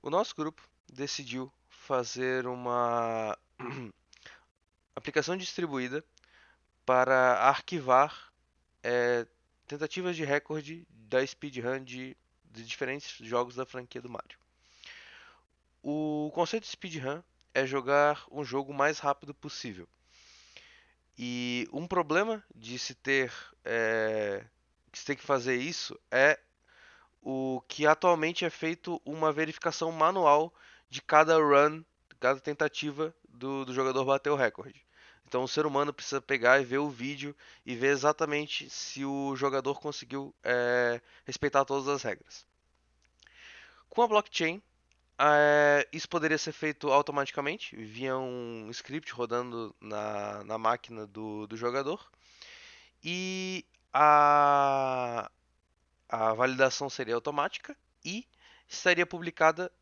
O nosso grupo decidiu fazer uma aplicação distribuída para arquivar tentativas de recorde da speedrun de diferentes jogos da franquia do Mario. O conceito de speedrun é jogar um jogo o mais rápido possível. E um problema de que se ter que fazer isso é o que atualmente é feito uma verificação manual de cada run, cada tentativa do jogador bater o recorde. Então o ser humano precisa pegar e ver o vídeo e ver exatamente se o jogador conseguiu respeitar todas as regras. Com a blockchain, isso poderia ser feito automaticamente via um script rodando na máquina do jogador. E a, a validação seria automática e estaria publicada,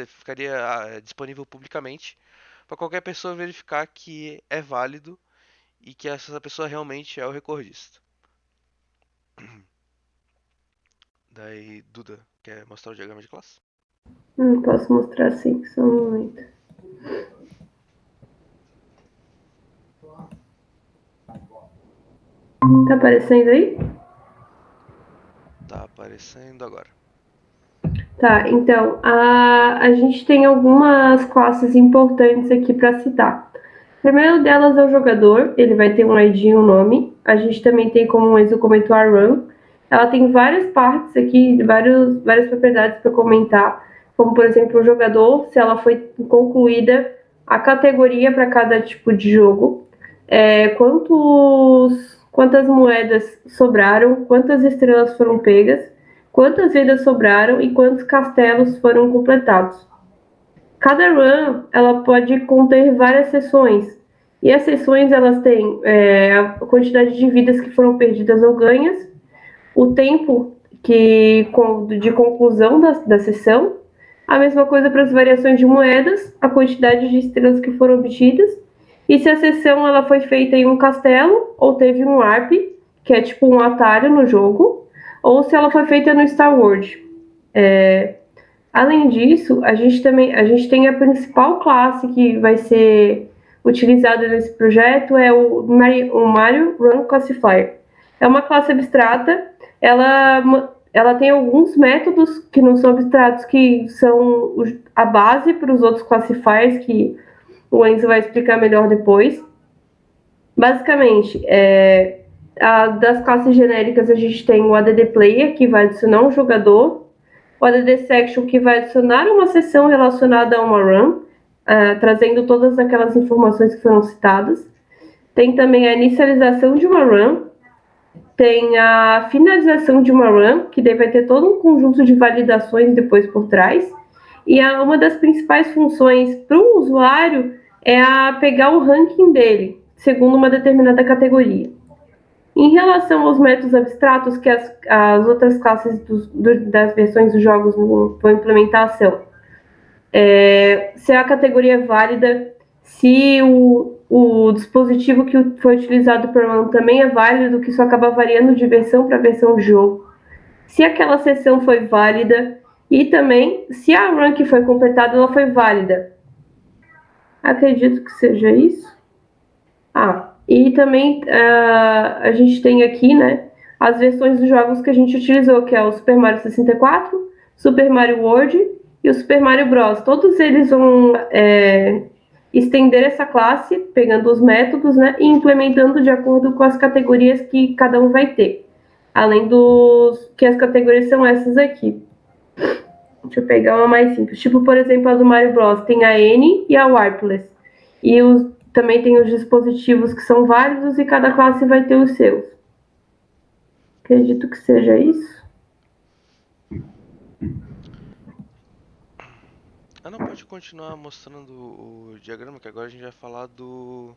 ficaria disponível publicamente para qualquer pessoa verificar que é válido e que essa pessoa realmente é o recordista. Daí, Duda, quer mostrar o diagrama de classe? Posso mostrar sim, só um momento. Tá aparecendo aí? Tá aparecendo agora. Tá, então, a gente tem algumas classes importantes aqui para citar. O primeiro delas é o jogador, ele vai ter um ID e um nome. A gente também tem, como o Enzo comentou, a run. Ela tem várias partes aqui, várias propriedades para comentar, como por exemplo o jogador, se ela foi concluída, a categoria para cada tipo de jogo, quantas moedas sobraram, quantas estrelas foram pegas, quantas vidas sobraram e quantos castelos foram completados. Cada run ela pode conter várias sessões e as sessões elas têm a quantidade de vidas que foram perdidas ou ganhas, o tempo de conclusão da sessão, a mesma coisa para as variações de moedas, a quantidade de estrelas que foram obtidas e se a sessão ela foi feita em um castelo ou teve um ARP, que é tipo um atalho no jogo, ou se ela foi feita no Star Wars. Além disso, a gente tem a principal classe que vai ser utilizada nesse projeto é o Mario Run Classifier. É uma classe abstrata, ela tem alguns métodos que não são abstratos que são a base para os outros classifiers que o Enzo vai explicar melhor depois. Basicamente, das classes genéricas a gente tem o ADD Player, que vai adicionar um jogador, o ADD Section, que vai adicionar uma sessão relacionada a uma run, trazendo todas aquelas informações que foram citadas. Tem também a inicialização de uma run, tem a finalização de uma run, que daí vai ter todo um conjunto de validações depois por trás. E uma das principais funções para o usuário é a pegar o ranking dele, segundo uma determinada categoria. Em relação aos métodos abstratos que as outras classes das versões dos jogos vão implementar são se a categoria é válida, se o dispositivo que foi utilizado para run também é válido, que isso acaba variando de versão para versão de jogo, se aquela sessão foi válida e também se a run que foi completada ela foi válida. Acredito que seja isso. E também a gente tem aqui, né, as versões dos jogos que a gente utilizou, que é o Super Mario 64, Super Mario World e o Super Mario Bros. Todos eles vão estender essa classe, pegando os métodos, né, e implementando de acordo com as categorias que cada um vai ter. Além dos que as categorias são essas aqui. Deixa eu pegar uma mais simples. Tipo, por exemplo, a do Mario Bros. Tem a N e a Wireless. E também tem os dispositivos que são válidos e cada classe vai ter os seus. Acredito que seja isso. Não, pode continuar mostrando o diagrama, que agora a gente vai falar do...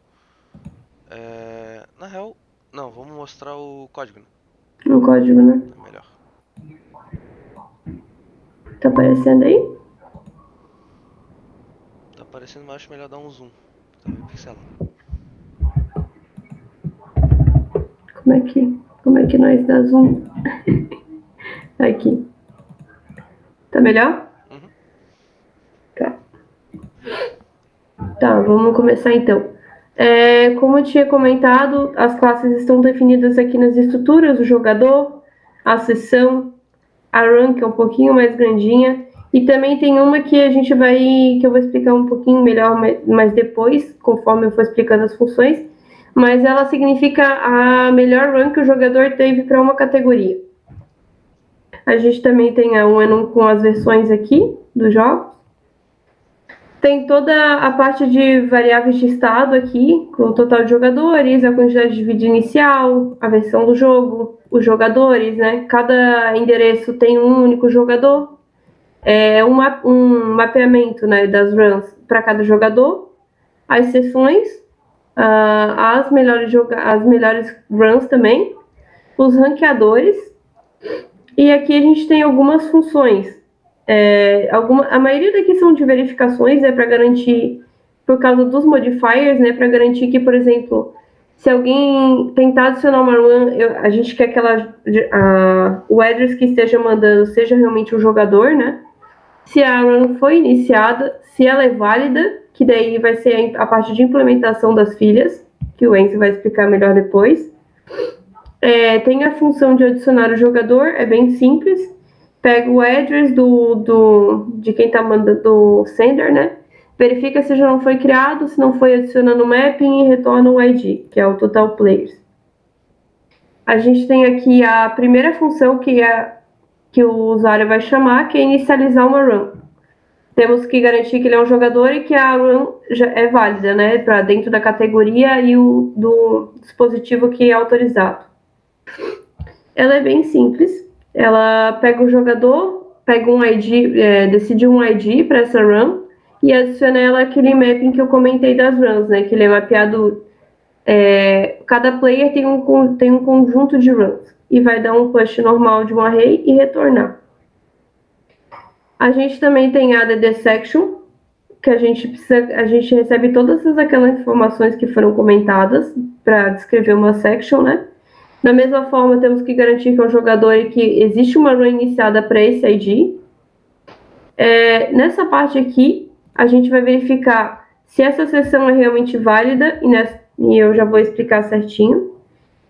na real, não, vamos mostrar o código, né? No código, né? É melhor. Tá aparecendo aí? Tá aparecendo, mas acho melhor dar um zoom. Tá meio pixelado. Como é que nós dá zoom? Aqui. Tá melhor? Uhum. Tá, vamos começar então. Como eu tinha comentado, as classes estão definidas aqui nas estruturas, o jogador, a sessão, a run, que é um pouquinho mais grandinha, e também tem uma que que eu vou explicar um pouquinho melhor mais depois, conforme eu for explicando as funções, mas ela significa a melhor run que o jogador teve para uma categoria. A gente também tem a um com as versões aqui dos jogos. Tem toda a parte de variáveis de estado aqui, com o total de jogadores, a quantidade de vida inicial, a versão do jogo, os jogadores, né? Cada endereço tem um único jogador. Um mapeamento, né, das runs para cada jogador, as sessões, as melhores runs também, os ranqueadores. E aqui a gente tem algumas funções. A maioria daqui são de verificações, para garantir, por causa dos modifiers, né, para garantir que, por exemplo, se alguém tentar adicionar uma run, a gente quer que o address que esteja mandando seja realmente o jogador, né? Se a run foi iniciada, se ela é válida, que daí vai ser a parte de implementação das filhas, que o Enzo vai explicar melhor depois. Tem a função de adicionar o jogador, é bem simples. Pega o address de quem está mandando, do sender, né? Verifica se já não foi criado, se não foi adicionando o mapping e retorna o ID, que é o total players. A gente tem aqui a primeira função que o usuário vai chamar, que é inicializar uma run. Temos que garantir que ele é um jogador e que a run já é válida, né? Para dentro da categoria e do dispositivo que é autorizado. Ela é bem simples. Ela pega o jogador, pega um ID, decide um ID para essa run e adiciona ela aquele mapping que eu comentei das runs, né? Que ele é mapeado. Cada player tem um conjunto de runs e vai dar um push normal de um array e retornar. A gente também tem a ADD section, que a gente recebe todas aquelas informações que foram comentadas para descrever uma section, né? Da mesma forma, temos que garantir que é um jogador e que existe uma run iniciada para esse ID. Nessa parte aqui, a gente vai verificar se essa sessão é realmente válida e eu já vou explicar certinho.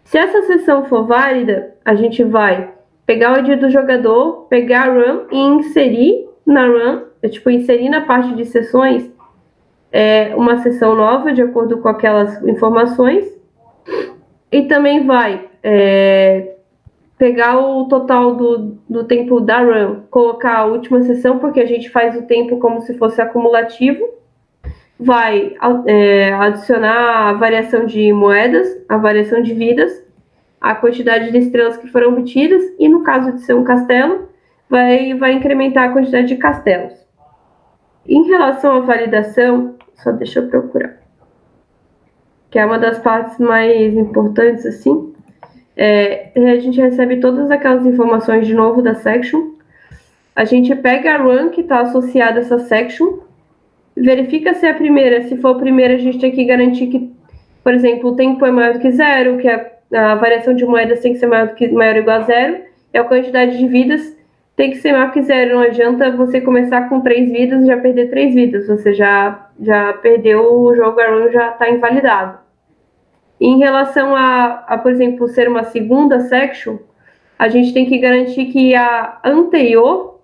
Se essa sessão for válida, a gente vai pegar o ID do jogador, pegar a run e inserir na run, inserir na parte de sessões uma sessão nova de acordo com aquelas informações. E também vai pegar o total do tempo da run, colocar a última sessão, porque a gente faz o tempo como se fosse acumulativo. Vai adicionar a variação de moedas, a variação de vidas, a quantidade de estrelas que foram obtidas e, no caso de ser um castelo, vai incrementar a quantidade de castelos. Em relação à validação, só deixa eu procurar, que é uma das partes mais importantes, assim. A gente recebe todas aquelas informações de novo da section. A gente pega a run que está associada a essa section, verifica se é a primeira. Se for a primeira, a gente tem que garantir que, por exemplo, o tempo é maior do que zero, que a variação de moedas tem que ser maior ou igual a zero, e a quantidade de vidas tem que ser maior que zero. Não adianta você começar com 3 vidas e já perder 3 vidas. Você já perdeu o jogo, a run já está invalidado. Em relação por exemplo, ser uma segunda section, a gente tem que garantir que a anterior,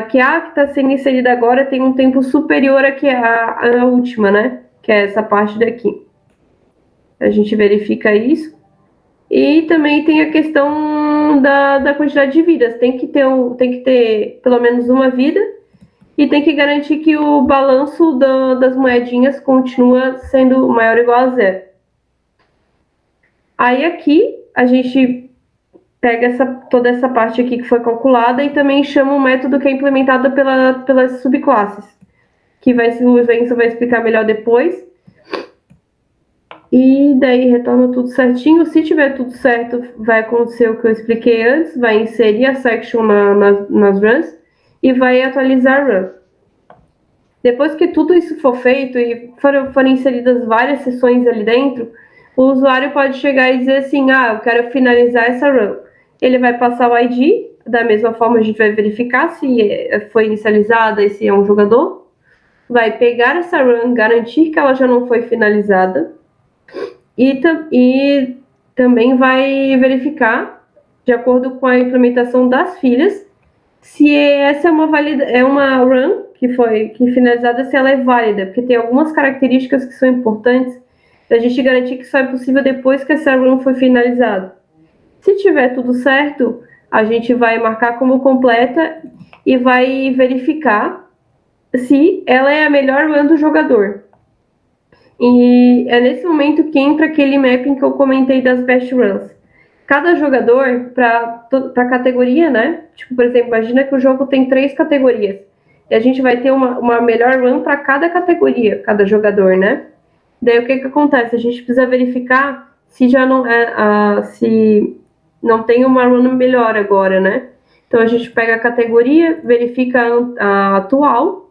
que está sendo inserida agora, tem um tempo superior a última, né? Que é essa parte daqui. A gente verifica isso. E também tem a questão da quantidade de vidas. Tem que ter pelo menos uma vida. E tem que garantir que o balanço das moedinhas continua sendo maior ou igual a zero. Aí aqui a gente pega toda essa parte aqui que foi calculada e também chama um método que é implementado pelas subclasses, que o Enzo vai explicar melhor depois. E daí retorna tudo certinho. Se tiver tudo certo, vai acontecer o que eu expliquei antes, vai inserir a section nas runs e vai atualizar a run. Depois que tudo isso for feito e forem inseridas várias sessões ali dentro, o usuário pode chegar e dizer assim, eu quero finalizar essa run. Ele vai passar o ID, da mesma forma a gente vai verificar se foi inicializada e se é um jogador, vai pegar essa run, garantir que ela já não foi finalizada e também vai verificar, de acordo com a implementação das filhas, se essa é uma run que finalizada, se ela é válida, porque tem algumas características que são importantes da gente garantir que só é possível depois que essa run foi finalizada. Se tiver tudo certo, a gente vai marcar como completa e vai verificar se ela é a melhor run do jogador. E é nesse momento que entra aquele mapping que eu comentei das best runs. Cada jogador, para a categoria, né? Tipo, por exemplo, imagina que o jogo tem 3 categorias. E a gente vai ter uma melhor run para cada categoria, cada jogador, né? Daí o que acontece? A gente precisa verificar se já não é se não tem uma run melhor agora, né? Então a gente pega a categoria, verifica a atual,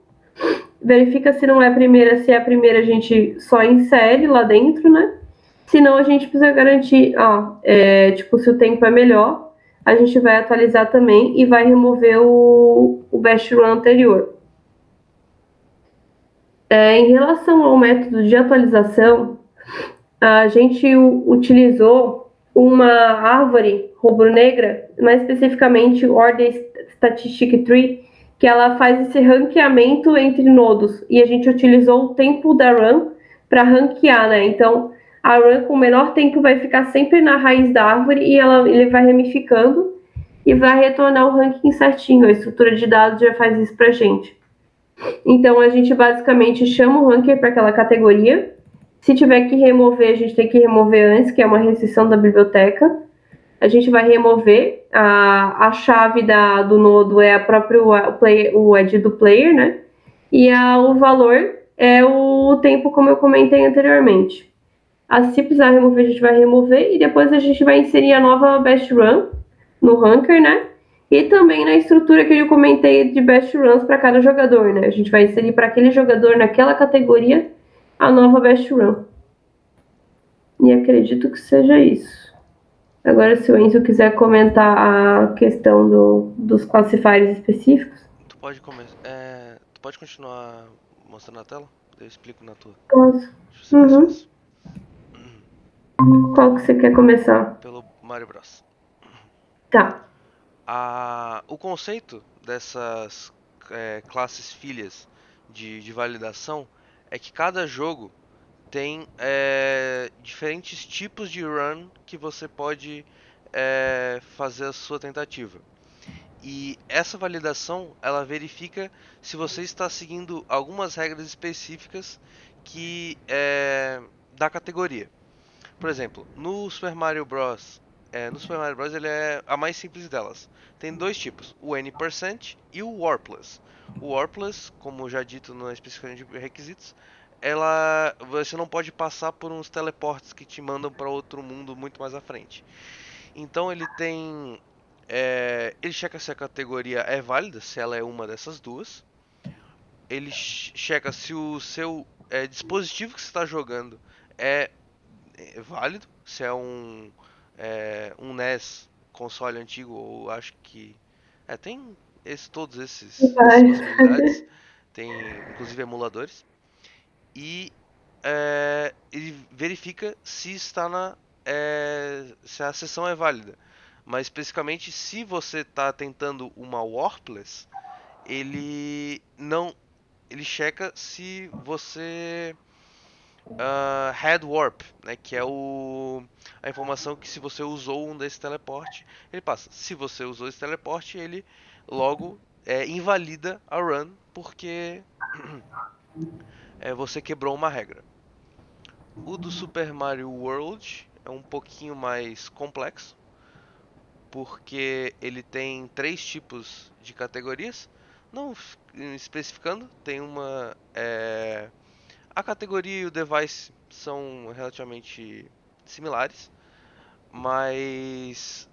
verifica se não é a primeira, se é a primeira a gente só insere lá dentro, né? Senão a gente precisa garantir, tipo, se o tempo é melhor, a gente vai atualizar também e vai remover o best run anterior. Em relação ao método de atualização, a gente utilizou uma árvore rubro-negra, mais especificamente o Order Statistic Tree, que ela faz esse ranqueamento entre nodos. E a gente utilizou o tempo da run para ranquear, né? Então, a run com o menor tempo vai ficar sempre na raiz da árvore e ele vai ramificando e vai retornar o ranking certinho. A estrutura de dados já faz isso para gente. Então, a gente basicamente chama o ranker para aquela categoria. Se tiver que remover, a gente tem que remover antes, que é uma restrição da biblioteca. A gente vai remover a chave do nodo é a própria o ID do player, né? E o valor é o tempo, como eu comentei anteriormente. Se precisar remover, a gente vai remover e depois a gente vai inserir a nova best run no ranker, né? E também na estrutura que eu comentei de best runs para cada jogador, né? A gente vai inserir para aquele jogador naquela categoria a nova best run. E acredito que seja isso. Agora, se o Enzo quiser comentar a questão dos classifiers específicos. Tu pode continuar mostrando na tela? Eu explico na tua. Posso. Acho que vai ser mais fácil. Qual que você quer começar? Pelo Mario Bros. Tá. O conceito dessas classes filhas de validação é que cada jogo tem diferentes tipos de run que você pode fazer a sua tentativa. E essa validação ela verifica se você está seguindo algumas regras específicas da categoria. Por exemplo, no Super Mario Bros. Ele é a mais simples delas. Tem dois tipos, o N% e o Warpless. O Warpless, como já dito na especificação de requisitos, você não pode passar por uns teleportes que te mandam para outro mundo muito mais à frente. Então ele checa se a categoria é válida, se ela é uma dessas duas. Ele checa se o seu dispositivo que você está jogando é válido, se é um NES console antigo, ou acho que tem todos essas Vai. possibilidades, tem inclusive emuladores, e ele verifica se está se a sessão é válida. Mas especificamente se você está tentando uma Warpless, ele não ele checa se você Head Warp, né, que é a informação que se você usou um desse teleporte, ele passa. Se você usou esse teleporte, ele logo invalida a run porque você quebrou uma regra. O do Super Mario World é um pouquinho mais complexo, porque ele tem 3 tipos de categorias. Não especificando, tem a categoria e o device são relativamente similares, mas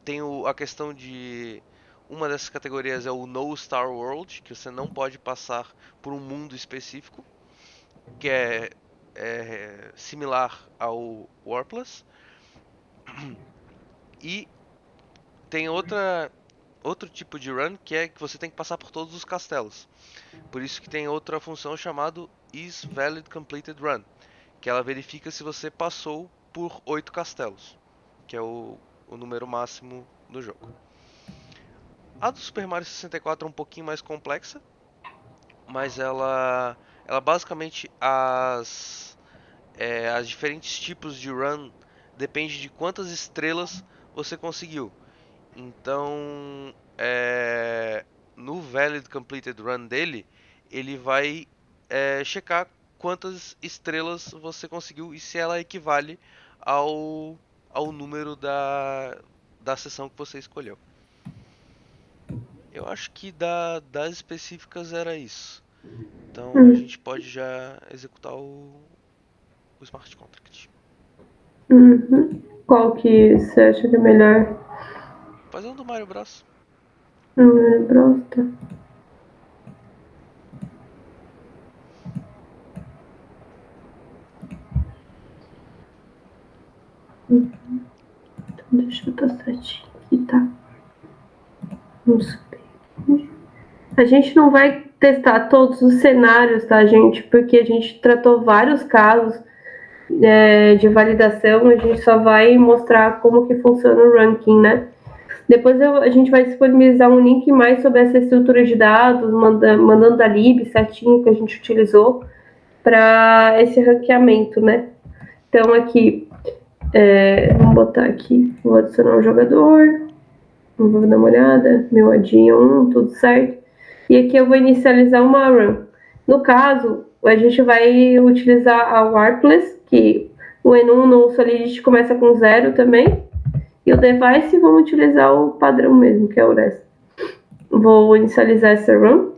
tem a questão de uma dessas categorias é o No Star World, que você não pode passar por um mundo específico, que é similar ao Warpless. E tem outro tipo de run que é que você tem que passar por todos os castelos. Por isso que tem outra função chamada Is Valid Completed Run, que ela verifica se você passou por 8 castelos, que é o número máximo do jogo. A do Super Mario 64 é um pouquinho mais complexa, mas ela basicamente as diferentes tipos de run depende de quantas estrelas você conseguiu. Então, no Valid Completed Run dele, ele vai checar quantas estrelas você conseguiu e se ela equivale ao, ao número da sessão que você escolheu. Eu acho que das específicas era isso. Então a Hum, gente pode já executar o smart contract. uhum. Qual que você acha que é melhor? Fazer um do Mario Bros. Brosta. Deixa eu dar certinho aqui, tá? Vamos subir. A gente não vai testar todos os cenários, tá, gente? Porque a gente tratou vários casos de validação, a gente só vai mostrar como que funciona o ranking, né? Depois a gente vai disponibilizar um link mais sobre essa estrutura de dados, mandando da lib certinho que a gente utilizou para esse ranqueamento, né? Então aqui, vamos botar aqui, vou adicionar um jogador, vou dar uma olhada, meu adinho 1, tudo certo. E aqui eu vou inicializar uma run. No caso, a gente vai utilizar a Warpless, que o Enum no Solidity começa com 0 também. E o device vamos utilizar o padrão mesmo, que é o REST. Vou inicializar essa run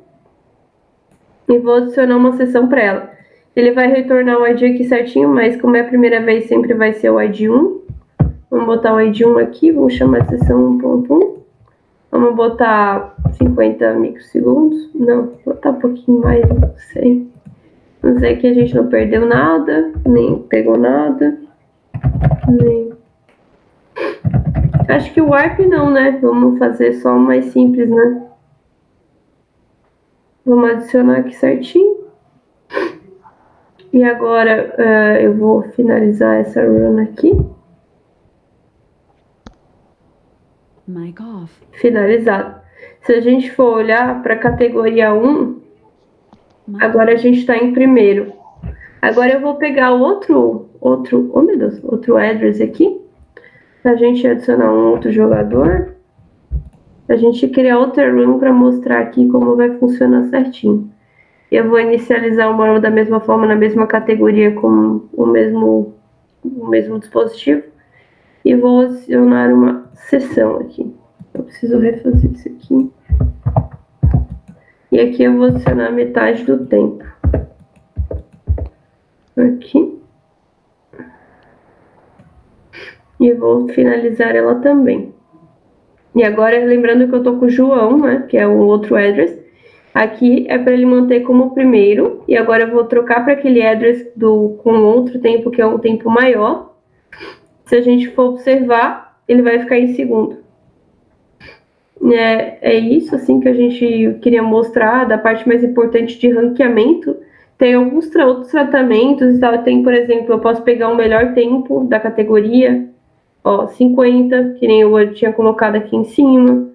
e vou adicionar uma sessão para ela. Ele vai retornar o ID aqui certinho, mas como é a primeira vez, sempre vai ser o ID 1. Vamos botar o ID 1 aqui, vamos chamar de sessão 1.1. Vamos botar 50 microsegundos. Não, vou botar um pouquinho mais, não sei. Não sei que a gente não perdeu nada, nem pegou nada, nem. Acho que o Warp não, né? Vamos fazer só o mais simples, né? Vamos adicionar aqui certinho. E agora eu vou finalizar essa run aqui. Mic off. Finalizado. Se a gente for olhar para a categoria 1, agora a gente está em primeiro. Agora eu vou pegar oh meu Deus, outro address aqui, para a gente adicionar um outro jogador, a gente criar outra run para mostrar aqui como vai funcionar certinho. Eu vou inicializar uma run da mesma forma, na mesma categoria, com o mesmo dispositivo, e vou adicionar uma sessão aqui. Eu preciso refazer isso aqui. E aqui eu vou adicionar metade do tempo. Aqui. E vou finalizar ela também. E agora, lembrando que eu tô com o João, né, que é o outro address. Aqui é para ele manter como primeiro. E agora eu vou trocar para aquele address com outro tempo, que é um tempo maior. Se a gente for observar, ele vai ficar em segundo. É isso assim que a gente queria mostrar da parte mais importante de ranqueamento. Tem alguns outros tratamentos e tal. Tem, por exemplo, eu posso pegar o melhor tempo da categoria, ó, 50, que nem eu tinha colocado aqui em cima.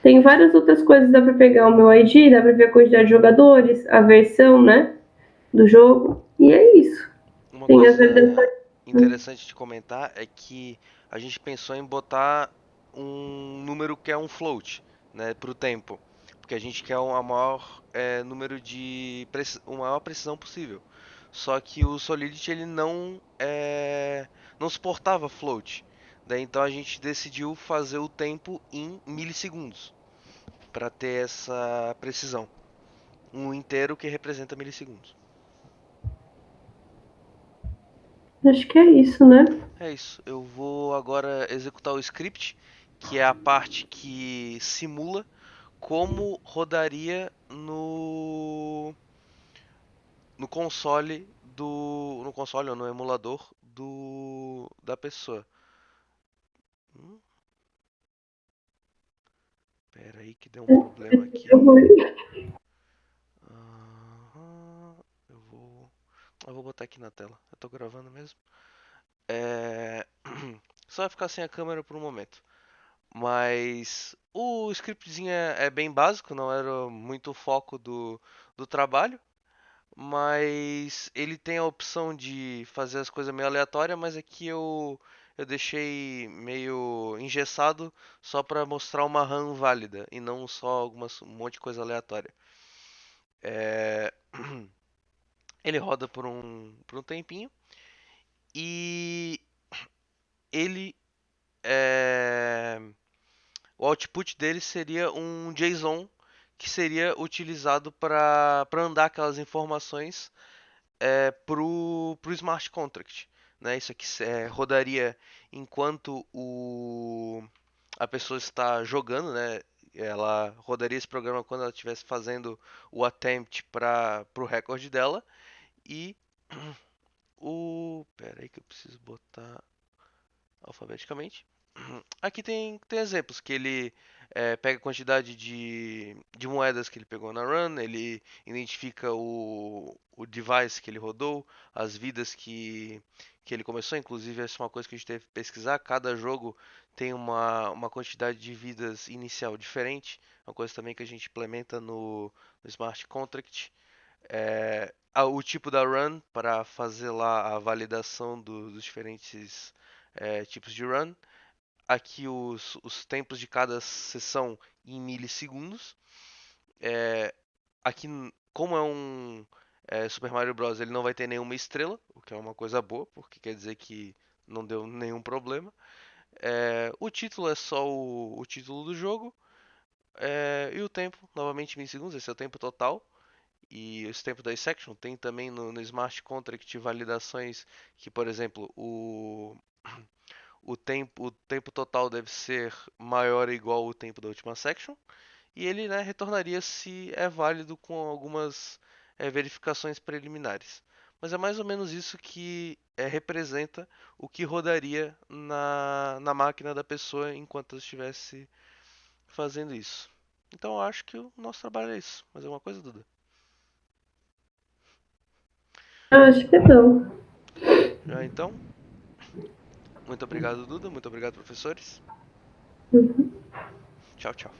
Tem várias outras coisas, dá para pegar o meu ID, dá para ver a quantidade de jogadores, a versão, né, do jogo. E é isso. Uma Tem as coisa validações. interessante de comentar é que a gente pensou em botar um número que é um float, né, para o tempo, porque a gente quer uma maior número de uma maior precisão possível. Só que o Solidity ele não suportava float, daí então a gente decidiu fazer o tempo em milissegundos para ter essa precisão, um inteiro que representa milissegundos. Acho que é isso, né? É isso. Eu vou agora executar o script, que é a parte que simula como rodaria no console no console ou no emulador do da pessoa. Hum, Pera aí que deu um problema aqui. Eu vou- Aham, eu vou botar aqui na tela. Eu tô gravando mesmo. É... Só vai ficar sem a câmera por um momento. Mas o scriptzinho é bem básico, não era muito o foco do trabalho. Mas ele tem a opção de fazer as coisas meio aleatórias, mas aqui eu deixei meio engessado só para mostrar uma RAM válida e não só um monte de coisa aleatória. É, ele roda por um tempinho e ele é, o output dele seria um JSON que seria utilizado para andar aquelas informações pro smart contract, né? Isso aqui rodaria enquanto a pessoa está jogando, né? Ela rodaria esse programa quando ela estivesse fazendo o attempt para o recorde dela e pera aí que eu preciso botar alfabeticamente. Aqui tem exemplos que ele pega a quantidade de moedas que ele pegou na run, ele identifica o device que ele rodou, as vidas que ele começou. Inclusive, essa é uma coisa que a gente teve que pesquisar. Cada jogo tem uma quantidade de vidas inicial diferente. Uma coisa também que a gente implementa no Smart Contract. O tipo da run para fazer lá a validação dos diferentes tipos de run. Aqui os tempos de cada sessão em milissegundos. É, aqui, como é um Super Mario Bros., ele não vai ter nenhuma estrela, o que é uma coisa boa, porque quer dizer que não deu nenhum problema. O título é só o título do jogo. E o tempo, novamente milissegundos, esse é o tempo total. E esse tempo da section tem também no Smart Contract validações que, por exemplo, o tempo total deve ser maior ou igual ao tempo da última section. E ele, né, retornaria se é válido com algumas verificações preliminares. Mas é mais ou menos isso que representa o que rodaria na máquina da pessoa enquanto ela estivesse fazendo isso. Então eu acho que o nosso trabalho é isso. Mais alguma coisa, Duda? Acho que não. Já então, muito obrigado, Duda. Muito obrigado, professores. Tchau, tchau.